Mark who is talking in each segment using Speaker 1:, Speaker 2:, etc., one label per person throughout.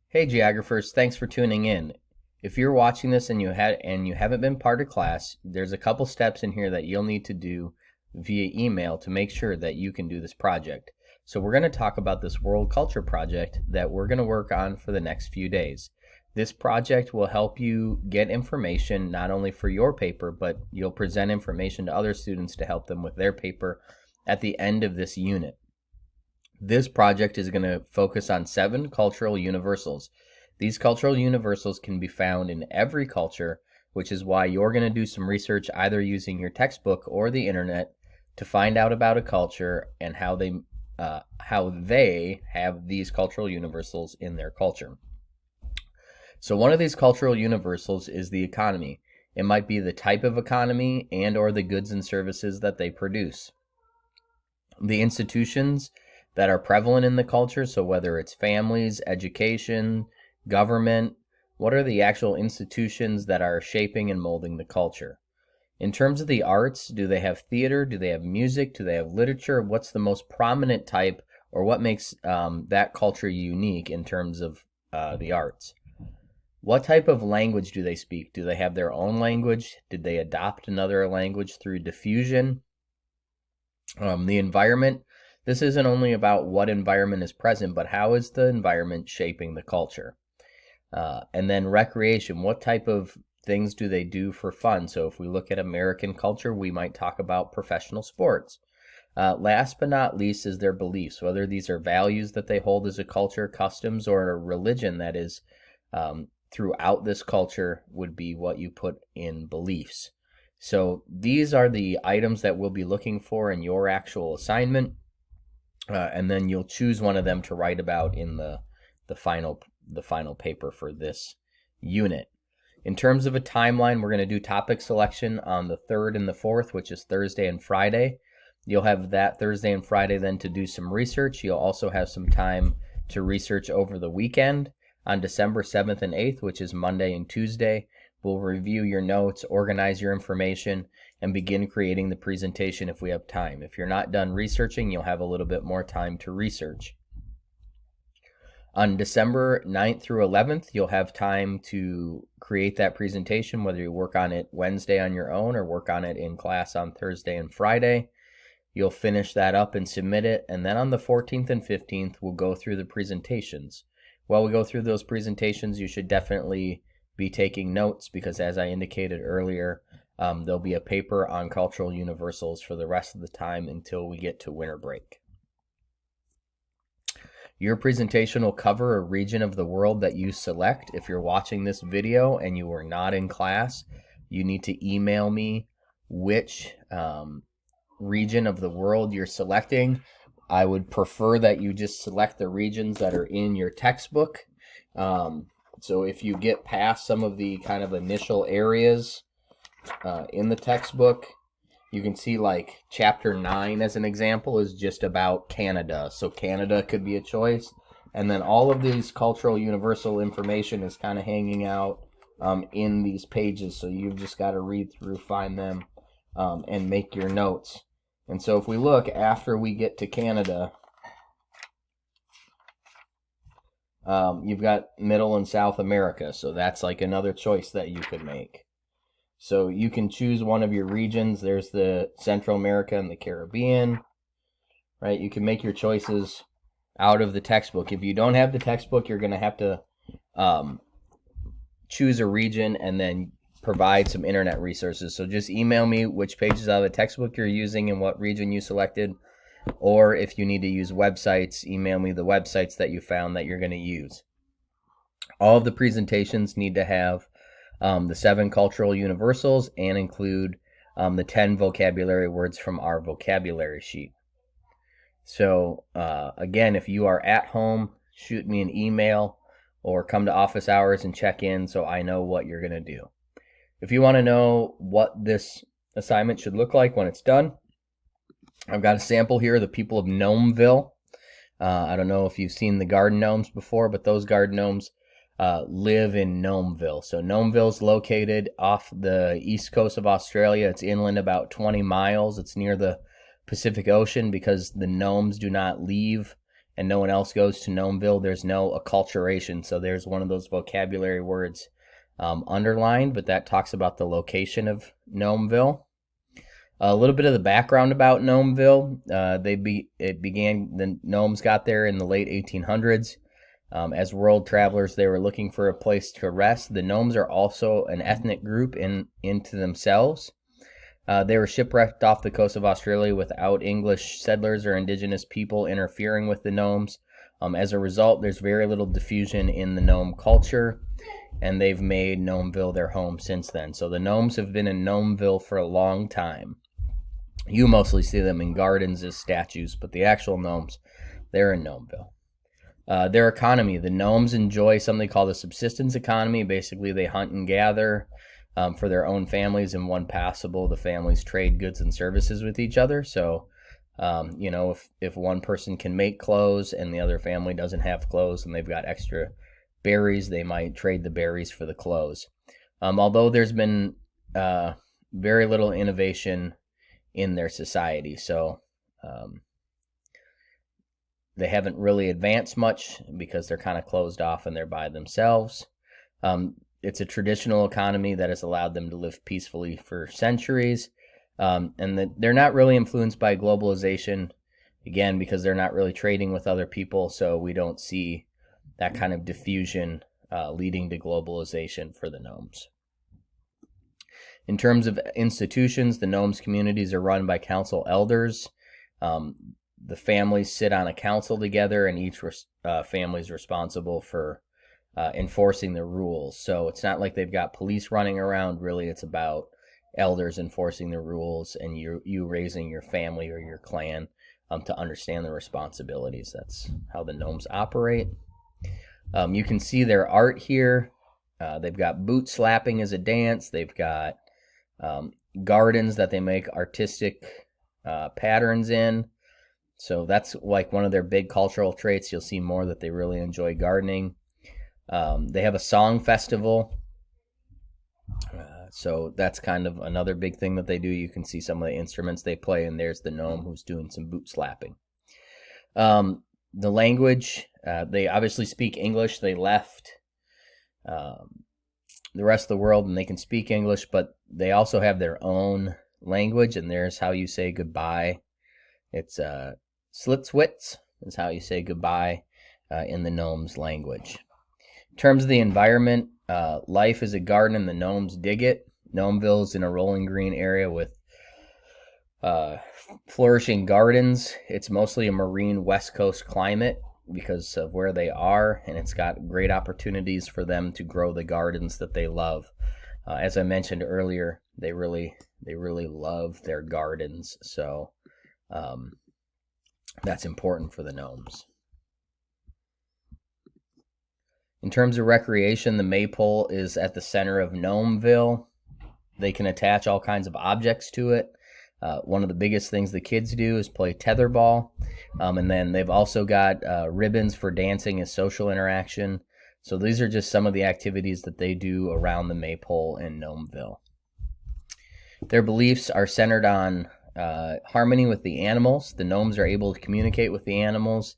Speaker 1: Hey geographers, thanks for tuning in. If you're watching this and you haven't been part of class, there's a couple steps in here that you'll need to do via email to make sure that you can do this project. So we're going to talk about this world culture project that we're going to work on for the next few days. This project will help you get information not only for your paper, but you'll present information to other students to help them with their paper at the end of this unit. This project is going to focus on 7 cultural universals. These cultural universals can be found in every culture, which is why you're going to do some research either using your textbook or the internet to find out about a culture and how they have these cultural universals in their culture. So one of these cultural universals is the economy. It might be the type of economy and or the goods and services that they produce. The institutions that are prevalent in the culture, so whether it's families, education, government, what are the actual institutions that are shaping and molding the culture? In terms of the arts, do they have theater? Do they have music? Do they have literature? What's the most prominent type, or what makes that culture unique in terms of the arts? What type of language do they speak? Do they have their own language? Did they adopt another language through diffusion? The environment. This isn't only about what environment is present, but how is the environment shaping the culture? And then recreation. What type of things do they do for fun? So if we look at American culture, we might talk about professional sports. Last but not least is their beliefs, whether these are values that they hold as a culture, customs, or a religion that is throughout this culture would be what you put in beliefs. So these are the items that we'll be looking for in your actual assignment. And then you'll choose one of them to write about in the final paper for this unit. In terms of a timeline, we're going to do topic selection on the 3rd and the 4th, which is Thursday and Friday. You'll have that Thursday and Friday then to do some research. You'll also have some time to research over the weekend. On December 7th and 8th, which is Monday and Tuesday, we'll review your notes, organize your information, and begin creating the presentation if we have time. If you're not done researching, you'll have a little bit more time to research. On December 9th through 11th, you'll have time to create that presentation, whether you work on it Wednesday on your own or work on it in class on Thursday and Friday. You'll finish that up and submit it, and then on the 14th and 15th, we'll go through the presentations. While we go through those presentations, you should definitely be taking notes because, as I indicated earlier, there'll be a paper on cultural universals for the rest of the time until we get to winter break. Your presentation will cover a region of the world that you select. If you're watching this video and you were not in class, you need to email me which region of the world you're selecting. I would prefer that you just select the regions that are in your textbook. So if you get past some of the kind of initial areas in the textbook, you can see like chapter 9 as an example is just about Canada. So Canada could be a choice. And then all of these cultural universal information is kind of hanging out in these pages. So you've just got to read through, find them, and make your notes. And so if we look after we get to Canada, you've got Middle and South America. So that's like another choice that you could make. So you can choose one of your regions. There's the Central America and the Caribbean, right? You can make your choices out of the textbook. If you don't have the textbook, you're going to have to choose a region and then provide some internet resources. So just email me which pages out of the textbook you're using and what region you selected. Or if you need to use websites, email me the websites that you found that you're going to use. All of the presentations need to have the 7 cultural universals and include the 10 vocabulary words from our vocabulary sheet. So again, if you are at home, shoot me an email or come to office hours and check in so I know what you're going to do. If you want to know what this assignment should look like when it's done, I've got a sample here of the people of Gnomeville. I don't know if you've seen the garden gnomes before, but those garden gnomes live in Gnomeville. So Gnomeville's located off the east coast of Australia. It's inland about 20 miles. It's near the Pacific Ocean because the gnomes do not leave and no one else goes to Gnomeville, there's no acculturation. So there's one of those vocabulary words underlined, but that talks about the location of Gnomeville. A little bit of the background about Gnomeville. The gnomes got there in the late 1800s. As world travelers, they were looking for a place to rest. The gnomes are also an ethnic group into themselves. They were shipwrecked off the coast of Australia without English settlers or indigenous people interfering with the gnomes. As a result, there's very little diffusion in the gnome culture, and they've made Gnomeville their home since then. So the gnomes have been in Gnomeville for a long time. You mostly see them in gardens as statues, but the actual gnomes, they're in Gnomeville. Their economy, the gnomes enjoy something called a subsistence economy. Basically, they hunt and gather for their own families, and when possible, the families trade goods and services with each other. So, if one person can make clothes and the other family doesn't have clothes and they've got extra berries, they might trade the berries for the clothes. Although there's been very little innovation in their society, so they haven't really advanced much because they're kind of closed off and they're by themselves. It's a traditional economy that has allowed them to live peacefully for centuries, and that they're not really influenced by globalization, again, because they're not really trading with other people, so we don't see that kind of diffusion leading to globalization for the gnomes. In terms of institutions, the gnomes communities are run by council elders. The families sit on a council together, and each family is responsible for enforcing the rules. So it's not like they've got police running around. Really, it's about elders enforcing the rules and you raising your family or your clan to understand the responsibilities. That's how the gnomes operate. You can see their art here. They've got boot slapping as a dance. They've got gardens that they make artistic patterns in. So that's like one of their big cultural traits. You'll see more that they really enjoy gardening. They have a song festival. So that's kind of another big thing that they do. You can see some of the instruments they play, and there's the gnome who's doing some boot slapping. The language, they obviously speak English. They left the rest of the world and they can speak English, but they also have their own language, and there's how you say goodbye. It's Slitswitz is how you say goodbye in the gnomes' language. In terms of the environment, life is a garden and the gnomes dig it. Gnomeville is in a rolling green area with flourishing gardens. It's mostly a marine West Coast climate because of where they are, and it's got great opportunities for them to grow the gardens that they love. As I mentioned earlier, they really love their gardens, so that's important for the gnomes. In terms of recreation, the maypole is at the center of Gnomeville. They can attach all kinds of objects to it. One of the biggest things the kids do is play tetherball. And then they've also got ribbons for dancing as social interaction. So these are just some of the activities that they do around the maypole in Gnomeville. Their beliefs are centered on harmony with the animals. The gnomes are able to communicate with the animals.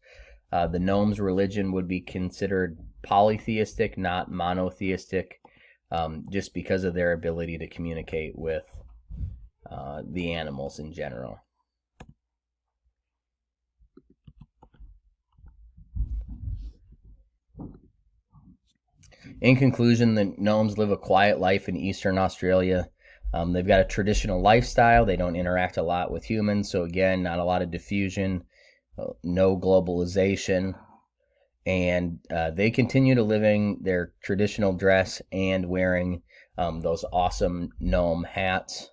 Speaker 1: The gnomes' religion would be considered polytheistic, not monotheistic, just because of their ability to communicate with the animals in general. In conclusion, the gnomes live a quiet life in eastern Australia. They've got a traditional lifestyle. They don't interact a lot with humans, so again, not a lot of diffusion, no globalization, and they continue to living their traditional dress and wearing those awesome gnome hats.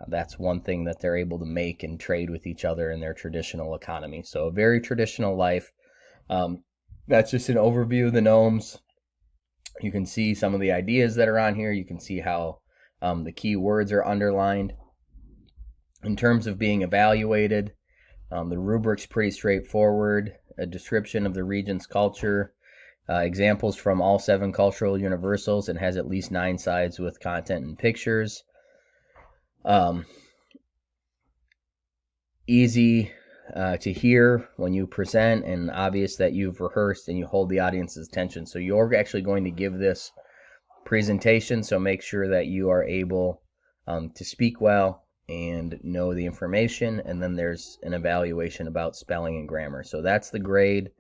Speaker 1: That's one thing that they're able to make and trade with each other in their traditional economy. So a very traditional life. That's just an overview of the gnomes. You can see some of the ideas that are on here. You can see how the key words are underlined. In terms of being evaluated, the rubric's pretty straightforward. A description of the region's culture, examples from all 7 cultural universals, and has at least 9 sides with content and pictures. Easy to hear when you present, and obvious that you've rehearsed and you hold the audience's attention. So you're actually going to give this presentation, so make sure that you are able to speak well and know the information. And then there's an evaluation about spelling and grammar. So that's the grade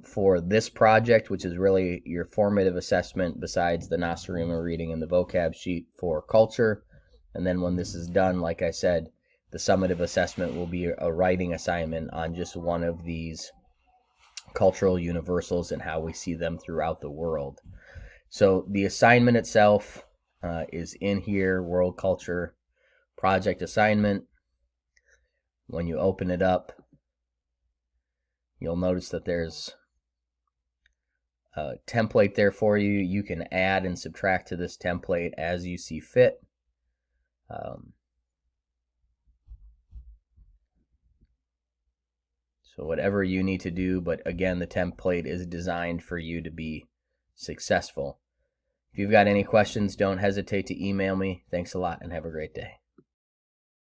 Speaker 1: for this project, which is really your formative assessment besides the Nostarima reading and the vocab sheet for culture. And then when this is done, like I said, the summative assessment will be a writing assignment on just one of these cultural universals and how we see them throughout the world. So the assignment itself is in here, World Culture Project Assignment. When you open it up, you'll notice that there's a template there for you. You can add and subtract to this template as you see fit. So whatever you need to do, but again, the template is designed for you to be successful. If you've got any questions, don't hesitate to email me. Thanks a lot and have a great day.